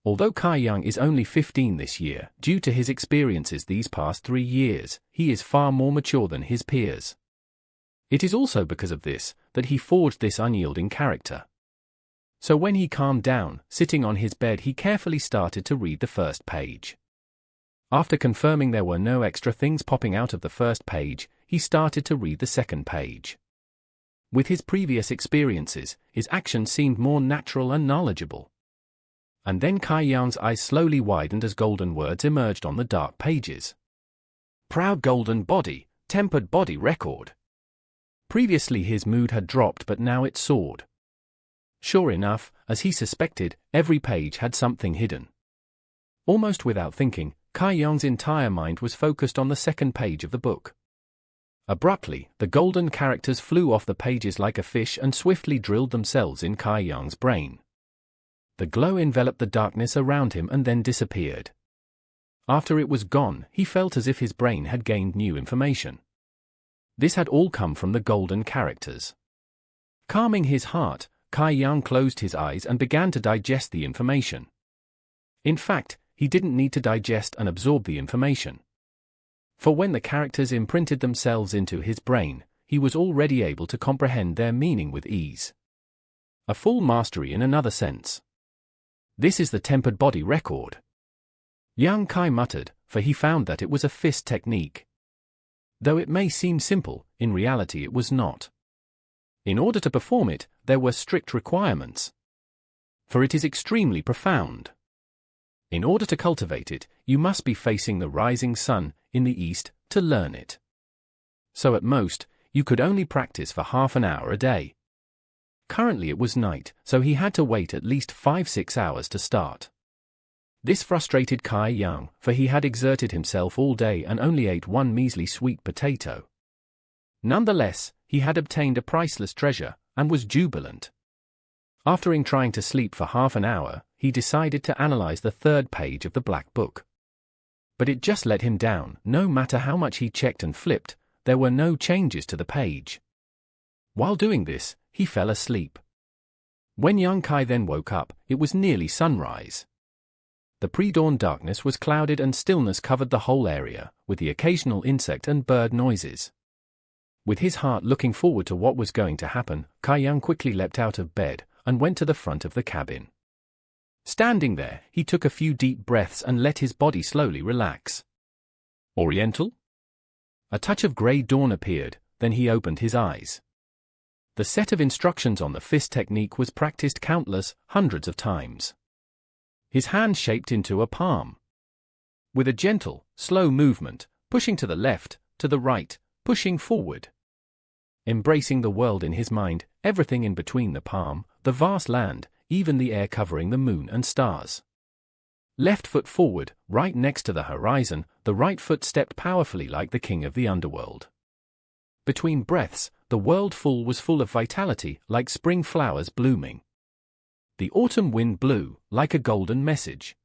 Although Kai Young is only 15 this year, due to his experiences these past 3 years, he is far more mature than his peers. It is also because of this that he forged this unyielding character. So when he calmed down, sitting on his bed, he carefully started to read the first page. After confirming there were no extra things popping out of the first page, he started to read the second page. With his previous experiences, his actions seemed more natural and knowledgeable. And then Kai Young's eyes slowly widened as golden words emerged on the dark pages. Proud golden body, tempered body record. Previously his mood had dropped, but now it soared. Sure enough, as he suspected, every page had something hidden. Almost without thinking, Kai Young's entire mind was focused on the second page of the book. Abruptly, the golden characters flew off the pages like a fish and swiftly drilled themselves in Kai Young's brain. The glow enveloped the darkness around him and then disappeared. After it was gone, he felt as if his brain had gained new information. This had all come from the golden characters. Calming his heart, Kai Young closed his eyes and began to digest the information. In fact, he didn't need to digest and absorb the information. For when the characters imprinted themselves into his brain, he was already able to comprehend their meaning with ease. A full mastery in another sense. This is the tempered body record. Young Kai muttered, for he found that it was a fist technique. Though it may seem simple, in reality it was not. In order to perform it, there were strict requirements. For it is extremely profound. In order to cultivate it, you must be facing the rising sun in the east to learn it. So at most, you could only practice for half an hour a day. Currently it was night, so he had to wait at least 5-6 hours to start. This frustrated Kai Young, for he had exerted himself all day and only ate one measly sweet potato. Nonetheless, he had obtained a priceless treasure, and was jubilant. After trying to sleep for half an hour, he decided to analyze the third page of the Black Book. But it just let him down. No matter how much he checked and flipped, there were no changes to the page. While doing this, he fell asleep. When young Kai then woke up, it was nearly sunrise. The pre-dawn darkness was clouded and stillness covered the whole area, with the occasional insect and bird noises. With his heart looking forward to what was going to happen, Kai Young quickly leapt out of bed and went to the front of the cabin. Standing there, he took a few deep breaths and let his body slowly relax. Oriental? A touch of grey dawn appeared, then he opened his eyes. The set of instructions on the fist technique was practiced hundreds of times. His hand shaped into a palm. With a gentle, slow movement, pushing to the left, to the right, pushing forward. Embracing the world in his mind, everything in between the palm, the vast land, even the air covering the moon and stars. Left foot forward, right next to the horizon, the right foot stepped powerfully like the king of the underworld. Between breaths, the world was full of vitality, like spring flowers blooming. The autumn wind blew, like a golden message.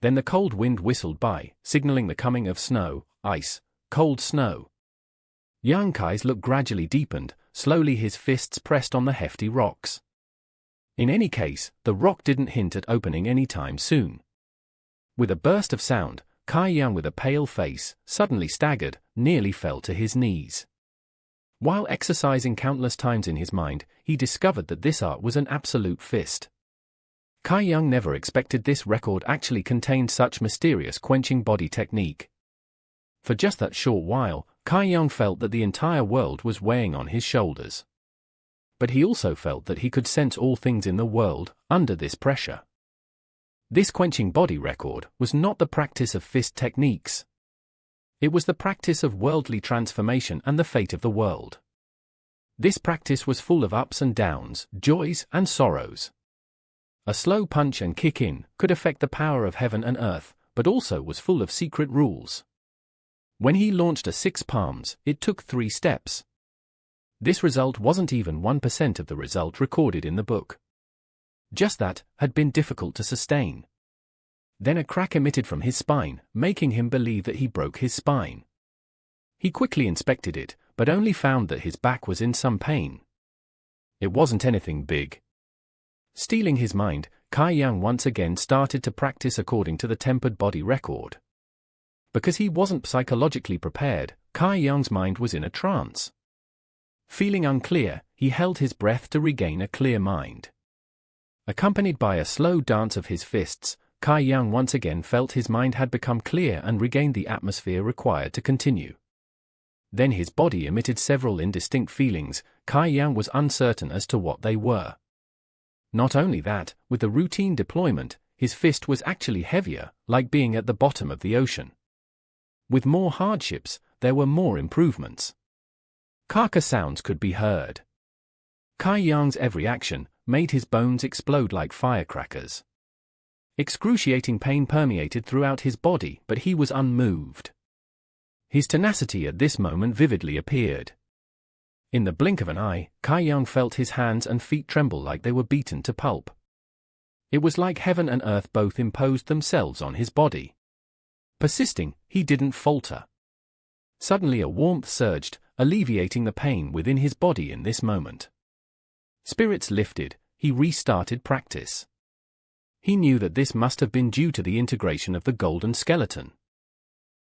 Then the cold wind whistled by, signaling the coming of snow, ice, cold snow. Young Kai's look gradually deepened, slowly his fists pressed on the hefty rocks. In any case, the rock didn't hint at opening any time soon. With a burst of sound, Kai Young with a pale face, suddenly staggered, nearly fell to his knees. While exercising countless times in his mind, he discovered that this art was an absolute fist. Kai Young never expected this record actually contained such mysterious quenching body technique. For just that short while, Kai Young felt that the entire world was weighing on his shoulders. But he also felt that he could sense all things in the world, under this pressure. This quenching body record was not the practice of fist techniques. It was the practice of worldly transformation and the fate of the world. This practice was full of ups and downs, joys and sorrows. A slow punch and kick in could affect the power of heaven and earth, but also was full of secret rules. When he launched a 6 palms, it took 3 steps. This result wasn't even 1% of the result recorded in the book. Just that had been difficult to sustain. Then a crack emitted from his spine, making him believe that he broke his spine. He quickly inspected it, but only found that his back was in some pain. It wasn't anything big. Steeling his mind, Kai Yang once again started to practice according to the tempered body record. Because he wasn't psychologically prepared, Kai Yang's mind was in a trance. Feeling unclear, he held his breath to regain a clear mind. Accompanied by a slow dance of his fists, Kai Yang once again felt his mind had become clear and regained the atmosphere required to continue. Then his body emitted several indistinct feelings. Kai Yang was uncertain as to what they were. Not only that, with the routine deployment, his fist was actually heavier, like being at the bottom of the ocean. With more hardships, there were more improvements. Carcass sounds could be heard. Kai Yang's every action made his bones explode like firecrackers. Excruciating pain permeated throughout his body, but he was unmoved. His tenacity at this moment vividly appeared. In the blink of an eye, Kai Yang felt his hands and feet tremble like they were beaten to pulp. It was like heaven and earth both imposed themselves on his body. Persisting, he didn't falter. Suddenly a warmth surged, alleviating the pain within his body in this moment. Spirits lifted, he restarted practice. He knew that this must have been due to the integration of the golden skeleton.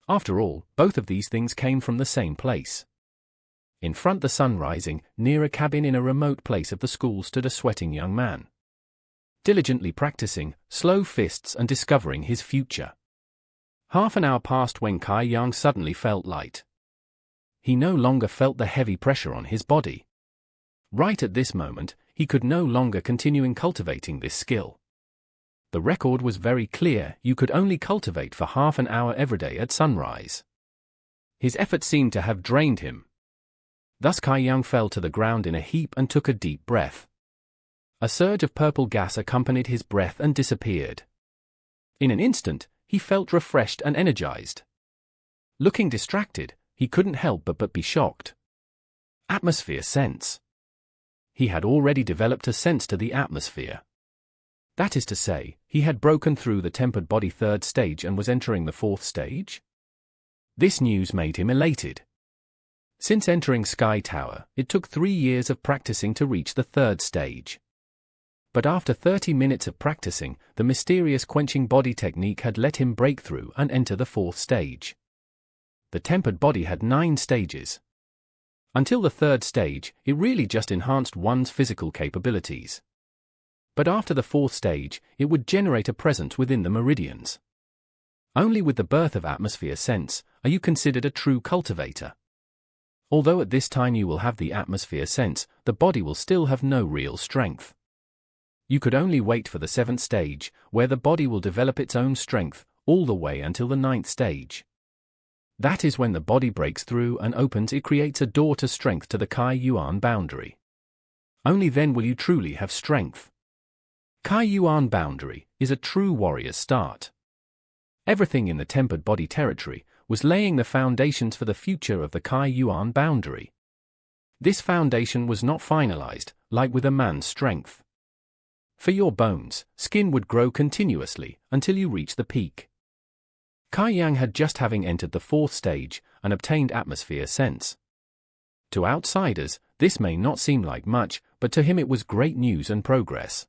After all, both of these things came from the same place. In front the sun rising, near a cabin in a remote place of the school stood a sweating young man. Diligently practicing, slow fists and discovering his future. Half an hour passed when Kai Yang suddenly felt light. He no longer felt the heavy pressure on his body. Right at this moment, he could no longer continue cultivating this skill. The record was very clear: you could only cultivate for half an hour every day at sunrise. His effort seemed to have drained him. Thus Kai Yang fell to the ground in a heap and took a deep breath. A surge of purple gas accompanied his breath and disappeared. In an instant, he felt refreshed and energized. Looking distracted, he couldn't help but be shocked. Atmosphere sense. He had already developed a sense to the atmosphere. That is to say, he had broken through the tempered body third stage and was entering the fourth stage? This news made him elated. Since entering Sky Tower, it took 3 years of practicing to reach the third stage. But after 30 minutes of practicing, the mysterious quenching body technique had let him break through and enter the fourth stage. The tempered body had 9 stages. Until the third stage, it really just enhanced one's physical capabilities. But after the fourth stage, it would generate a presence within the meridians. Only with the birth of atmosphere sense are you considered a true cultivator. Although at this time you will have the atmosphere sense, the body will still have no real strength. You could only wait for the 7th stage, where the body will develop its own strength, all the way until the 9th stage. That is when the body breaks through and opens. It creates a door to strength to the Kai Yuan boundary. Only then will you truly have strength. Kai Yuan boundary is a true warrior's start. Everything in the tempered body territory was laying the foundations for the future of the Kai Yuan boundary. This foundation was not finalized, like with a man's strength. For your bones, skin would grow continuously until you reach the peak. Kai Yang had just having entered the 4th stage and obtained atmosphere sense. To outsiders, this may not seem like much, but to him it was great news and progress.